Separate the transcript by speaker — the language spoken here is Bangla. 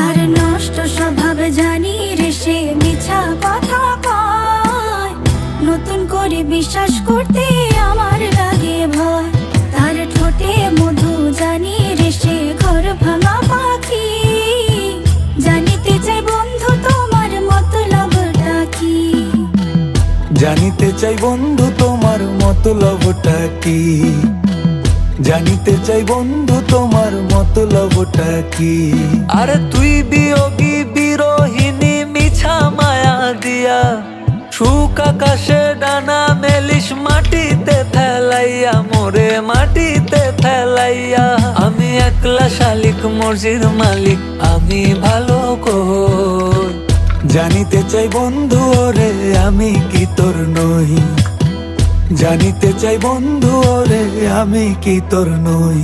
Speaker 1: তার নষ্ট স্বভাব জানি রে, সে মিছা কথা কয়। নতুন করে বিশ্বাস করতে আমার লাগে ভয়। তার ঠোঁটে মধু জানি রে, সে ঘর ভাঙা পাখি। জানিতে চাই বন্ধু তোমার মতলবটা কি?
Speaker 2: জানিতে চাই বন্ধু তোমার মতলবটা কি? জানিতে চাই বন্ধু তোমার মতলবটা কি?
Speaker 3: আরে তুই বিয়োগী বিরোহিনী মিছা মায়া দিয়া, সুখ আকাশে ডানা মেলিস মাটিতে ফেলাইয়া, মোরে মাটিতে ফেলাইয়া। আমি একলা শালিক মর্জির মালিক, আমি ভালো কই।
Speaker 2: জানিতে চাই বন্ধু ওরে আমি কি তোর নই? জানিতে চাই বন্ধু ওরে আমি কি তোর নই?